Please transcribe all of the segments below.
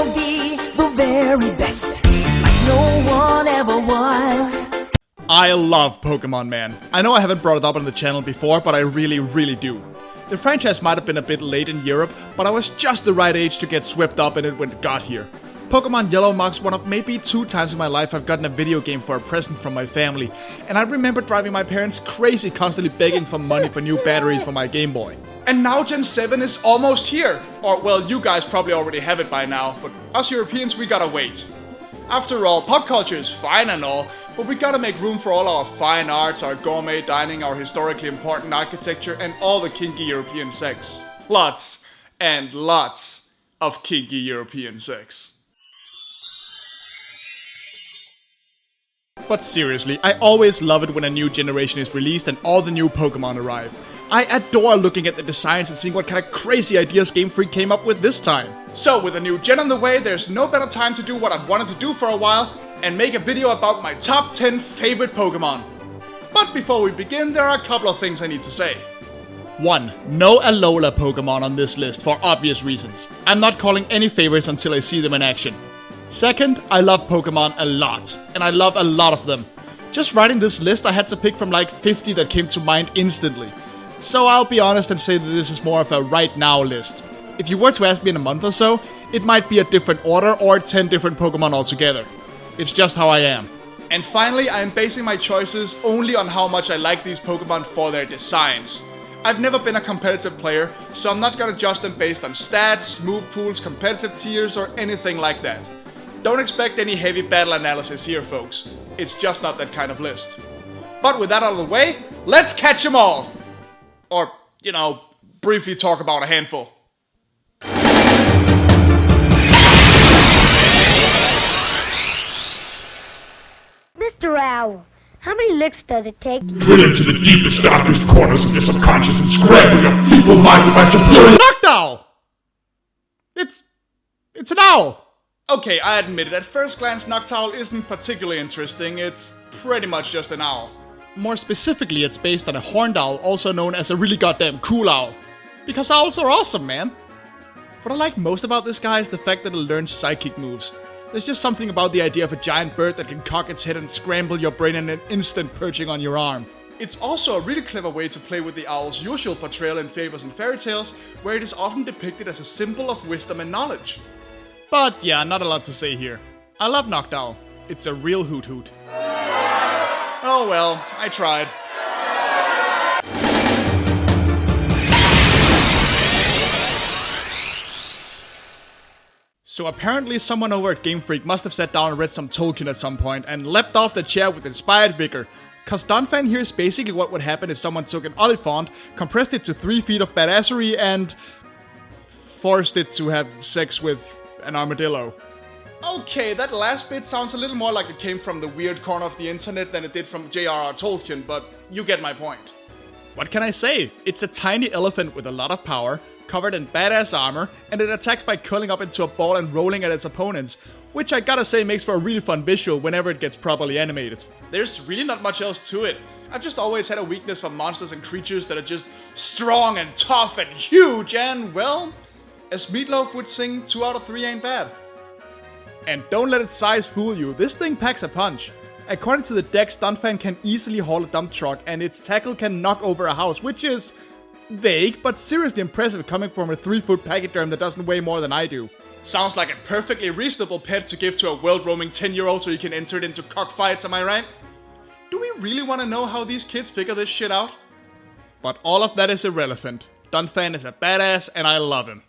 gonna be the very best, like no one ever was. I love Pokemon, man. I know I haven't brought it up on the channel before, but I really do. The franchise might have been a bit late in Europe, but I was just the right age to get swept up in it when it got here. Pokemon Yellow marks one of maybe 2 times in my life I've gotten a video game for a present from my family, and I remember driving my parents crazy constantly begging for money for new batteries for my Game Boy. And now Gen 7 is almost here. Or, well, you guys probably already have it by now, but us Europeans, we gotta wait. After all, pop culture is fine and all, but we gotta make room for all our fine arts, our gourmet dining, our historically important architecture, and all the kinky European sex. Lots and lots of kinky European sex. But seriously, I always love it when a new generation is released and all the new Pokemon arrive. I adore looking at the designs and seeing what kind of crazy ideas Game Freak came up with this time. So with a new gen on the way, there's no better time to do what I've wanted to do for a while and make a video about my top 10 favorite Pokemon. But before we begin, there are a couple of things I need to say. 1. No Alola Pokemon on this list for obvious reasons. I'm not calling any favorites until I see them in action. 2nd, I love Pokemon a lot, and I love a lot of them. Just writing this list, I had to pick from like 50 that came to mind instantly. So I'll be honest and say that this is more of a right now list. If you were to ask me in a month or so, it might be a different order or 10 different Pokemon altogether. It's just how I am. And finally, I am basing my choices only on how much I like these Pokemon for their designs. I've never been a competitive player, so I'm not gonna judge them based on stats, move pools, competitive tiers, or anything like that. Don't expect any heavy battle analysis here, folks. It's just not that kind of list. But with that out of the way, let's catch them all! Or, you know, briefly talk about a handful. Mr. Owl, how many licks does it take? Drill into the deepest, darkest corners of your subconscious and scramble your feeble mind with my superior Noctowl! It's an owl! Okay, I admit it, at first glance Noctowl isn't particularly interesting, it's pretty much just an owl. More specifically, it's based on a horned owl, also known as a really goddamn cool owl. Because owls are awesome, man! What I like most about this guy is the fact that it learns psychic moves. There's just something about the idea of a giant bird that can cock its head and scramble your brain in an instant perching on your arm. It's also a really clever way to play with the owl's usual portrayal in fables and fairy tales, where it is often depicted as a symbol of wisdom and knowledge. But yeah, not a lot to say here. I love Noctowl. It's a real hoot hoot. Oh well, I tried. So apparently someone over at Game Freak must have sat down and read some Tolkien at some point and leapt off the chair with inspired vigor. Cause Donphan here is basically what would happen if someone took an Oliphant, compressed it to 3 feet of badassery, and forced it to have sex with an armadillo. Okay, that last bit sounds a little more like it came from the weird corner of the internet than it did from J.R.R. Tolkien, but you get my point. What can I say? It's a tiny elephant with a lot of power, covered in badass armor, and it attacks by curling up into a ball and rolling at its opponents, which I gotta say makes for a really fun visual whenever it gets properly animated. There's really not much else to it. I've just always had a weakness for monsters and creatures that are just strong and tough and huge and, well, as Meatloaf would sing, 2 out of 3 ain't bad. And don't let its size fool you, this thing packs a punch. According to the decks, Donphan can easily haul a dump truck, and its tackle can knock over a house, which is vague, but seriously impressive coming from a 3-foot pachyderm that doesn't weigh more than I do. Sounds like a perfectly reasonable pet to give to a world-roaming 10-year-old so you can enter it into cockfights, am I right? Do we really want to know how these kids figure this shit out? But all of that is irrelevant. Donphan is a badass, and I love him.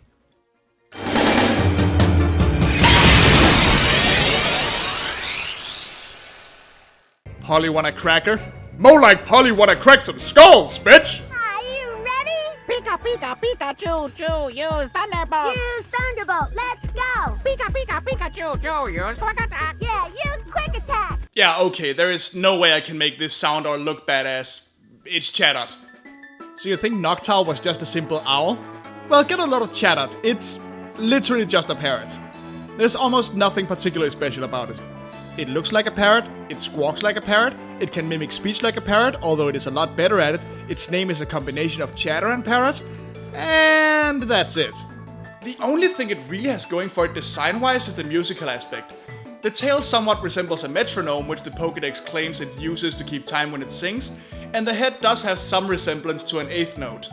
Polly want a cracker? More like Polly wanna crack some skulls, bitch! Are you ready? Pika, pika, Pikachu, choo, use Thunderbolt. Use Thunderbolt, let's go! Pika, pika, Pikachu, choo, use Quick Attack. Yeah, use Quick Attack! Yeah, okay, there is no way I can make this sound or look badass. It's Chatot. So you think Noctowl was just a simple owl? Well, get a lot of Chatot. It's literally just a parrot. There's almost nothing particularly special about it. It looks like a parrot, it squawks like a parrot, it can mimic speech like a parrot, although it is a lot better at it. Its name is a combination of chatter and parrot, and that's it. The only thing it really has going for it design-wise is the musical aspect. The tail somewhat resembles a metronome, which the Pokédex claims it uses to keep time when it sings, and the head does have some resemblance to an eighth note.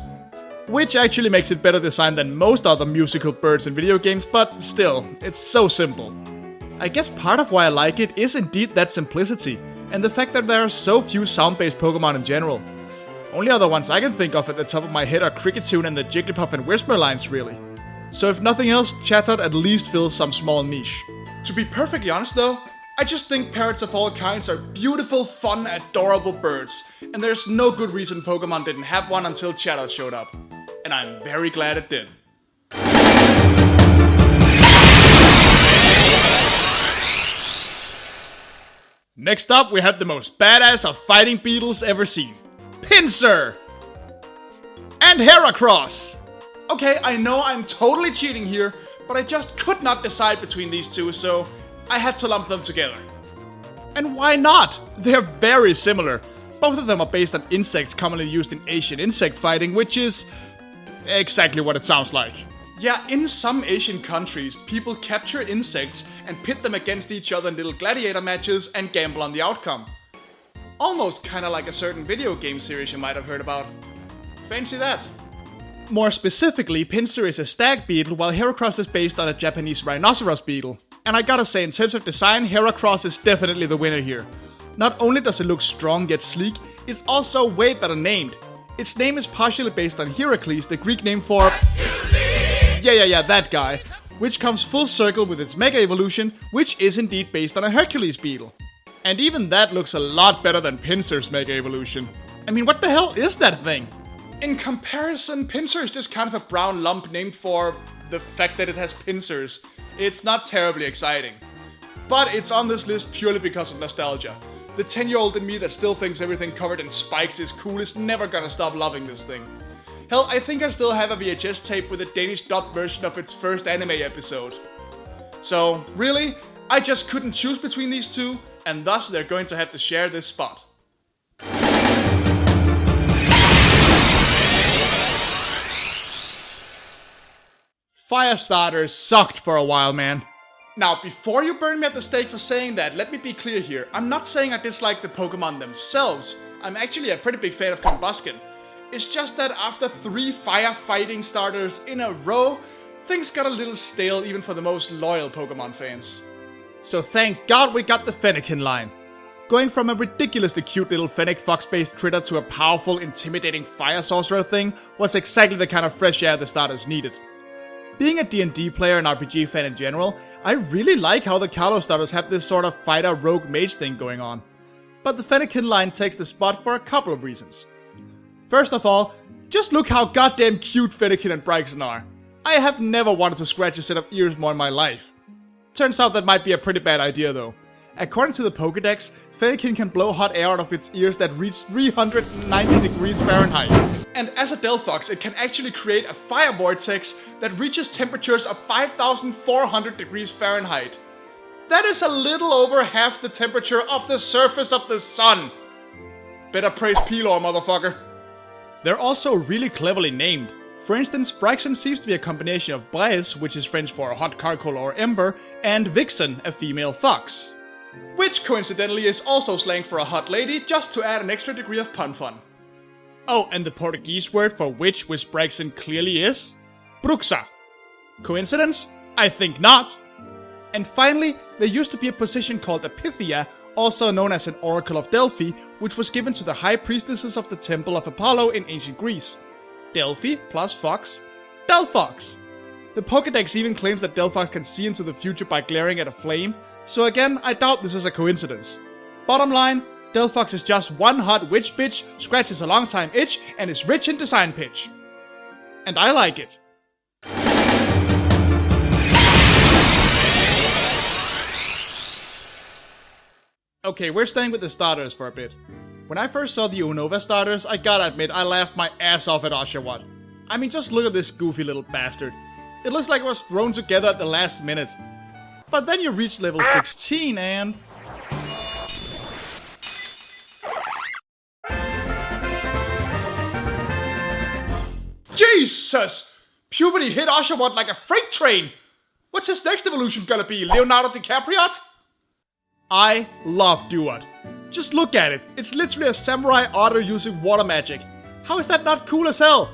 Which actually makes it better designed than most other musical birds in video games, but still, it's so simple. I guess part of why I like it is indeed that simplicity, and the fact that there are so few sound-based Pokemon in general. Only other ones I can think of at the top of my head are Kricketune and the Jigglypuff and Whisper lines, really. So if nothing else, Chatot at least fills some small niche. To be perfectly honest though, I just think parrots of all kinds are beautiful, fun, adorable birds, and there's no good reason Pokemon didn't have one until Chatot showed up. And I'm very glad it did. Next up, we have the most badass of fighting Beetles ever seen. Pinsir! And Heracross! Okay, I know I'm totally cheating here, but I just could not decide between these two, so I had to lump them together. And why not? They're very similar. Both of them are based on insects commonly used in Asian insect fighting, which is exactly what it sounds like. Yeah, in some Asian countries, people capture insects and pit them against each other in little gladiator matches and gamble on the outcome. Almost kinda like a certain video game series you might have heard about. Fancy that. More specifically, Pinsir is a stag beetle, while Heracross is based on a Japanese rhinoceros beetle. And I gotta say, in terms of design, Heracross is definitely the winner here. Not only does it look strong yet sleek, it's also way better named. Its name is partially based on Heracles, the Greek name for... Yeah, that guy. Which comes full circle with its Mega Evolution, which is indeed based on a Hercules beetle. And even that looks a lot better than Pinsir's Mega Evolution. I mean, what the hell is that thing? In comparison, Pinsir is just kind of a brown lump named for the fact that it has pincers. It's not terribly exciting. But it's on this list purely because of nostalgia. The 10-year-old in me that still thinks everything covered in spikes is cool is never gonna stop loving this thing. Hell, I think I still have a VHS tape with a Danish dubbed version of its first anime episode. So, really, I just couldn't choose between these two, and thus they're going to have to share this spot. Fire starters sucked for a while, man. Now, before you burn me at the stake for saying that, let me be clear here. I'm not saying I dislike the Pokemon themselves. I'm actually a pretty big fan of Combusken. It's just that after 3 firefighting starters in a row, things got a little stale even for the most loyal Pokemon fans. So thank God we got the Fennekin line. Going from a ridiculously cute little Fennec Fox-based critter to a powerful, intimidating fire sorcerer thing was exactly the kind of fresh air the starters needed. Being a D&D player and RPG fan in general, I really like how the Kalos starters have this sort of fighter rogue mage thing going on. But the Fennekin line takes the spot for a couple of reasons. First of all, just look how goddamn cute Fennekin and Bryson are. I have never wanted to scratch a set of ears more in my life. Turns out that might be a pretty bad idea though. According to the Pokédex, Fennekin can blow hot air out of its ears that reach 390 degrees Fahrenheit. And as a Delphox, it can actually create a fire vortex that reaches temperatures of 5,400 degrees Fahrenheit. That is a little over half the temperature of the surface of the sun. Better praise P-Lore, motherfucker. They're also really cleverly named. For instance, Bryson seems to be a combination of Braise, which is French for hot charcoal or ember, and Vixen, a female fox. Which coincidentally is also slang for a hot lady, just to add an extra degree of pun fun. Oh, and the Portuguese word for witch, which Bryson clearly is? Bruxa. Coincidence? I think not. And finally, there used to be a position called a Pythia, also known as an Oracle of Delphi, which was given to the high priestesses of the Temple of Apollo in ancient Greece. Delphi plus Fox, Delphox. The Pokédex even claims that Delphox can see into the future by glaring at a flame, so again, I doubt this is a coincidence. Bottom line, Delphox is just one hot witch bitch, scratches a long time itch, and is rich in design pitch. And I like it. Okay, we're staying with the starters for a bit. When I first saw the Unova starters, I gotta admit, I laughed my ass off at Oshawott. I mean, just look at this goofy little bastard. It looks like it was thrown together at the last minute. But then you reach level 16 and... Jesus! Puberty hit Oshawott like a freight train! What's his next evolution gonna be, Leonardo DiCaprio? I love Duat. Just look at it. It's literally a samurai otter using water magic. How is that not cool as hell?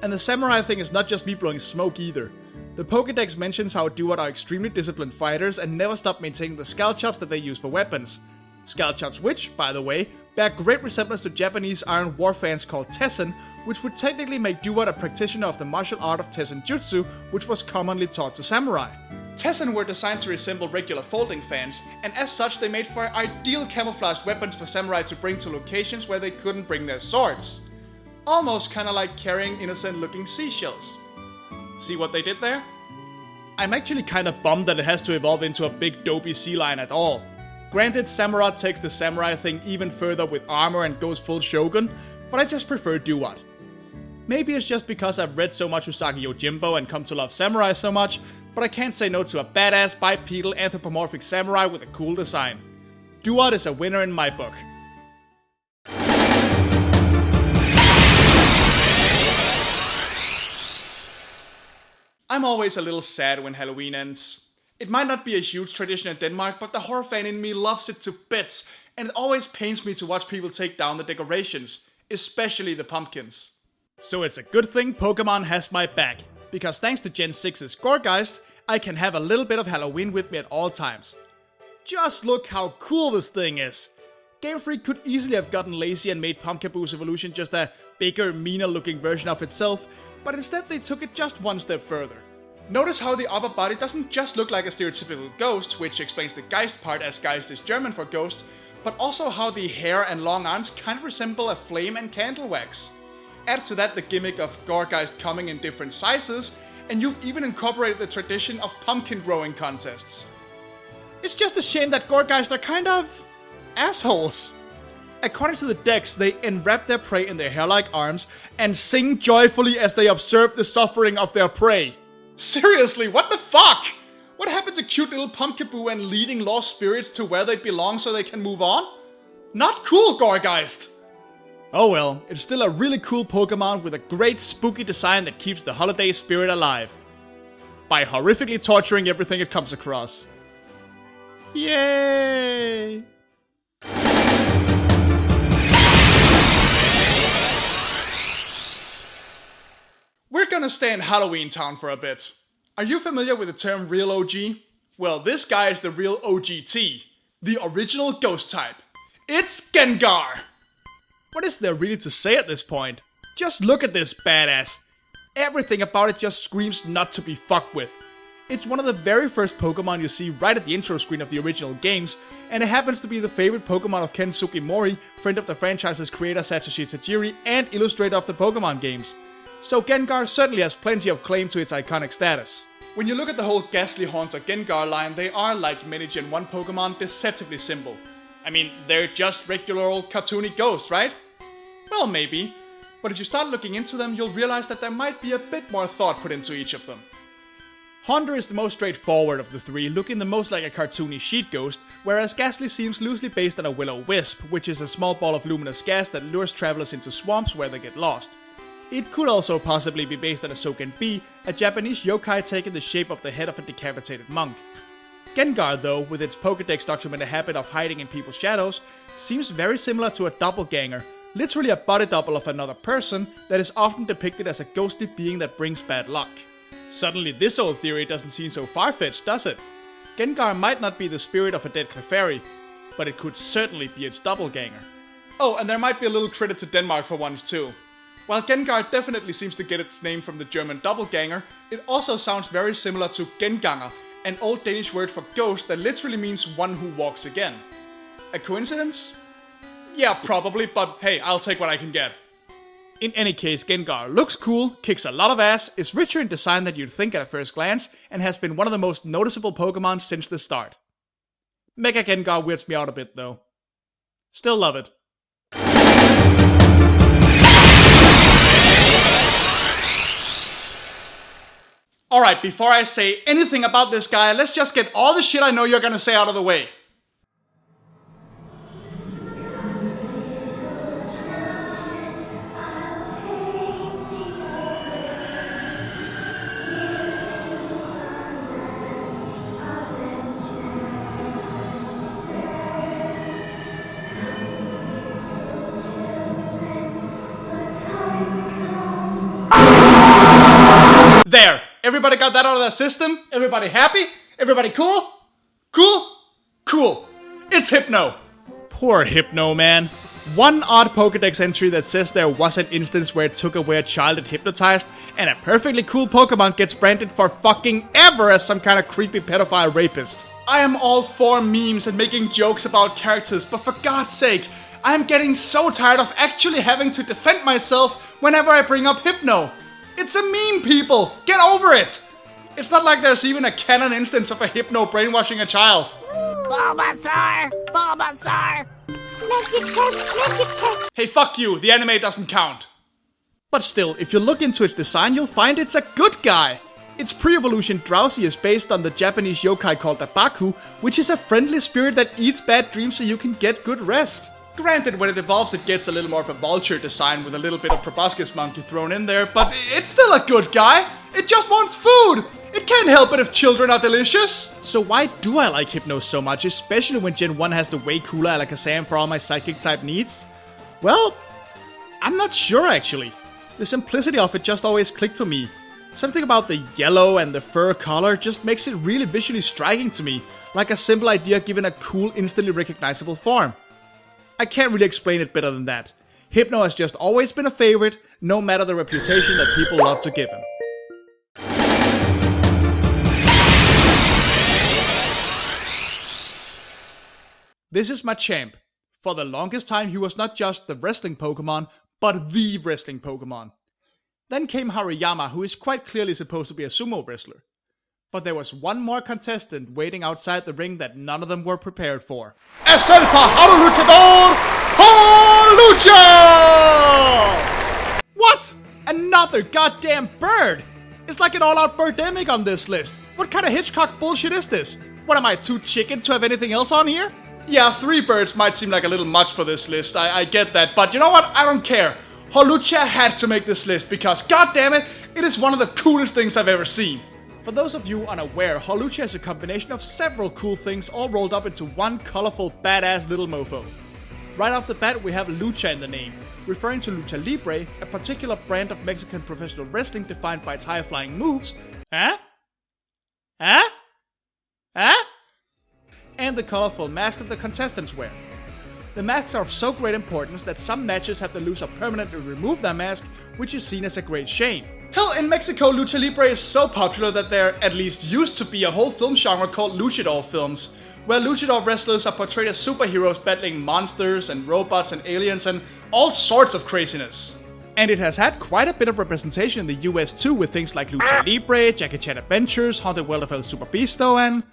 And the samurai thing is not just me blowing smoke either. The Pokédex mentions how Duat are extremely disciplined fighters and never stop maintaining the Scalchops that they use for weapons. Scalchops which, by the way, bear great resemblance to Japanese iron warfans called Tessen, which would technically make Duat a practitioner of the martial art of Tessen Jutsu, which was commonly taught to samurai. Tessen were designed to resemble regular folding fans, and as such they made for ideal camouflaged weapons for samurai to bring to locations where they couldn't bring their swords. Almost kinda like carrying innocent looking seashells. See what they did there? I'm actually kinda bummed that it has to evolve into a big dopey sea lion at all. Granted, Samurott takes the samurai thing even further with armor and goes full shogun, but I just prefer Duat. Maybe it's just because I've read so much Usagi Yojimbo and come to love samurai so much, but I can't say no to a badass bipedal anthropomorphic samurai with a cool design. Duat is a winner in my book. I'm always a little sad when Halloween ends. It might not be a huge tradition in Denmark, but the horror fan in me loves it to bits, and it always pains me to watch people take down the decorations, especially the pumpkins. So it's a good thing Pokemon has my back, because thanks to Gen 6's Gourgeist, I can have a little bit of Halloween with me at all times. Just look how cool this thing is. Game Freak could easily have gotten lazy and made Pumpkaboo's evolution just a bigger, meaner looking version of itself, but instead they took it just one step further. Notice how the upper body doesn't just look like a stereotypical ghost, which explains the Geist part as Geist is German for ghost, but also how the hair and long arms kind of resemble a flame and candle wax. Add to that the gimmick of Gourgeist coming in different sizes, and you've even incorporated the tradition of pumpkin growing contests. It's just a shame that Gourgeist are kind of assholes. According to the decks, they enwrap their prey in their hair-like arms and sing joyfully as they observe the suffering of their prey. Seriously, what the fuck? What happened to cute little Pumpkaboo and leading lost spirits to where they belong so they can move on? Not cool, Gourgeist! Oh well, it's still a really cool Pokemon with a great spooky design that keeps the holiday spirit alive. By horrifically torturing everything it comes across. Yay! We're gonna stay in Halloween Town for a bit. Are you familiar with the term real OG? Well, this guy is the real OGT, the original ghost type. It's Gengar! What is there really to say at this point? Just look at this badass. Everything about it just screams not to be fucked with. It's one of the very first Pokemon you see right at the intro screen of the original games, and it happens to be the favorite Pokemon of Ken Sugimori, friend of the franchise's creator Satoshi Tajiri and illustrator of the Pokemon games. So Gengar certainly has plenty of claim to its iconic status. When you look at the whole Ghastly Haunter Gengar line, they are, like many Gen 1 Pokemon, deceptively simple. I mean, they're just regular old cartoony ghosts, right? Well, maybe. But if you start looking into them, you'll realize that there might be a bit more thought put into each of them. Haunter is the most straightforward of the three, looking the most like a cartoony sheet ghost, whereas Ghastly seems loosely based on a will-o-wisp, which is a small ball of luminous gas that lures travelers into swamps where they get lost. It could also possibly be based on a Soken Bee, a Japanese yokai taking the shape of the head of a decapitated monk. Gengar, though, with its Pokédex documented habit of hiding in people's shadows, seems very similar to a doppelganger, literally a body double of another person that is often depicted as a ghostly being that brings bad luck. Suddenly this old theory doesn't seem so far-fetched, does it? Gengar might not be the spirit of a dead Clefairy, but it could certainly be its doppelganger. Oh, and there might be a little credit to Denmark for once too. While Gengar definitely seems to get its name from the German doppelganger, it also sounds very similar to Genganger, an old Danish word for ghost that literally means one who walks again. A coincidence? Yeah, probably, but hey, I'll take what I can get. In any case, Gengar looks cool, kicks a lot of ass, is richer in design than you'd think at a first glance, and has been one of the most noticeable Pokemon since the start. Mega Gengar weirds me out a bit though. Still love it. Alright, before I say anything about this guy, let's just get all the shit I know you're gonna say out of the way. There! Everybody got that out of their system? Everybody happy? Everybody cool? Cool? Cool. It's Hypno. Poor Hypno, man. One odd Pokedex entry that says there was an instance where it took away a child it hypnotized, and a perfectly cool Pokemon gets branded for fucking ever as some kind of creepy pedophile rapist. I am all for memes and making jokes about characters, but for God's sake, I am getting so tired of actually having to defend myself whenever I bring up Hypno. It's a meme, people! Get over it! It's not like there's even a canon instance of a Hypno brainwashing a child. Bulbasaur! Bulbasaur! Hey, fuck you, the anime doesn't count. But still, if you look into its design, you'll find it's a good guy. Its pre-evolution Drowsy is based on the Japanese yokai called a Baku, which is a friendly spirit that eats bad dreams so you can get good rest. Granted, when it evolves it gets a little more of a vulture design with a little bit of proboscis monkey thrown in there, but it's still a good guy. It just wants food. It can't help it if children are delicious. So why do I like Hypno so much, especially when Gen 1 has the way cooler Alakazam for all my psychic type needs? Well, I'm not sure actually. The simplicity of it just always clicked for me. Something about the yellow and the fur color just makes it really visually striking to me, like a simple idea given a cool, instantly recognizable form. I can't really explain it better than that. Hypno has just always been a favorite, no matter the reputation that people love to give him. This is my champ. For the longest time he was not just the wrestling Pokemon, but the wrestling Pokemon. Then came Hariyama, who is quite clearly supposed to be a sumo wrestler. But there was one more contestant waiting outside the ring that none of them were prepared for. Es el pájaro luchador, Holucha! What? Another goddamn bird! It's like an all-out birdemic on this list. What kind of Hitchcock bullshit is this? What, am I too chicken to have anything else on here? Yeah, 3 birds might seem like a little much for this list, I get that, but you know what? I don't care. Holucha had to make this list because, goddammit, it is one of the coolest things I've ever seen. For those of you unaware, Holucha is a combination of several cool things all rolled up into one colorful, badass little mofo. Right off the bat, we have Lucha in the name, referring to Lucha Libre, a particular brand of Mexican professional wrestling defined by its high-flying moves. And the colorful mask that the contestants wear. The masks are of so great importance that some matches have the loser permanently remove their mask, which is seen as a great shame. Hell, in Mexico, Lucha Libre is so popular that there at least used to be a whole film genre called luchador films, where luchador wrestlers are portrayed as superheroes battling monsters and robots and aliens and all sorts of craziness. And it has had quite a bit of representation in the US too, with things like Lucha Libre, Jackie Chan Adventures, Haunted World of El Super Beasto, and...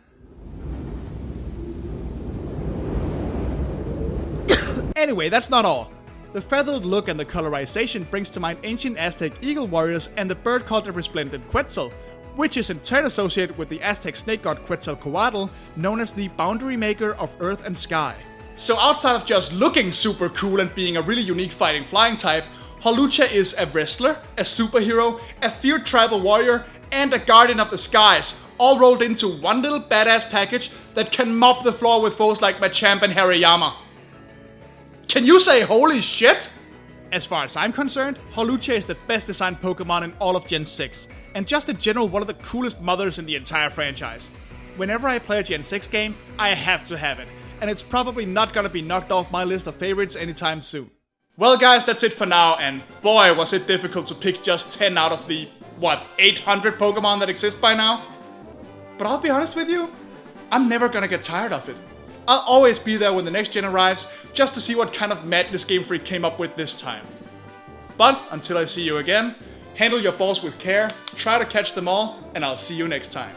Anyway, that's not all. The feathered look and the colorization brings to mind ancient Aztec eagle warriors and the bird called the resplendent Quetzal, which is in turn associated with the Aztec snake god Quetzalcoatl, known as the boundary maker of earth and sky. So outside of just looking super cool and being a really unique fighting flying type, Holucha is a wrestler, a superhero, a feared tribal warrior, and a guardian of the skies, all rolled into one little badass package that can mop the floor with foes like Machamp and Hariyama. Can you say holy shit? As far as I'm concerned, Holucha is the best designed Pokemon in all of Gen 6, and just in general one of the coolest mothers in the entire franchise. Whenever I play a Gen 6 game, I have to have it, and it's probably not gonna be knocked off my list of favorites anytime soon. Well guys, that's it for now, and boy was it difficult to pick just 10 out of the, 800 Pokemon that exist by now? But I'll be honest with you, I'm never gonna get tired of it. I'll always be there when the next gen arrives, just to see what kind of madness Game Freak came up with this time. But, until I see you again, handle your balls with care, try to catch them all, and I'll see you next time.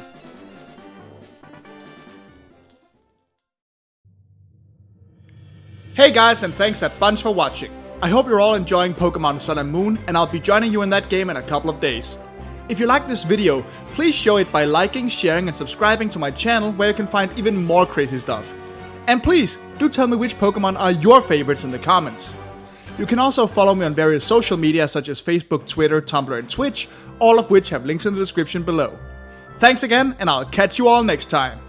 Hey guys, and thanks a bunch for watching. I hope you're all enjoying Pokemon Sun and Moon, and I'll be joining you in that game in a couple of days. If you like this video, please show it by liking, sharing, and subscribing to my channel, where you can find even more crazy stuff. And please, do tell me which Pokemon are your favorites in the comments. You can also follow me on various social media such as Facebook, Twitter, Tumblr, and Twitch, all of which have links in the description below. Thanks again, and I'll catch you all next time.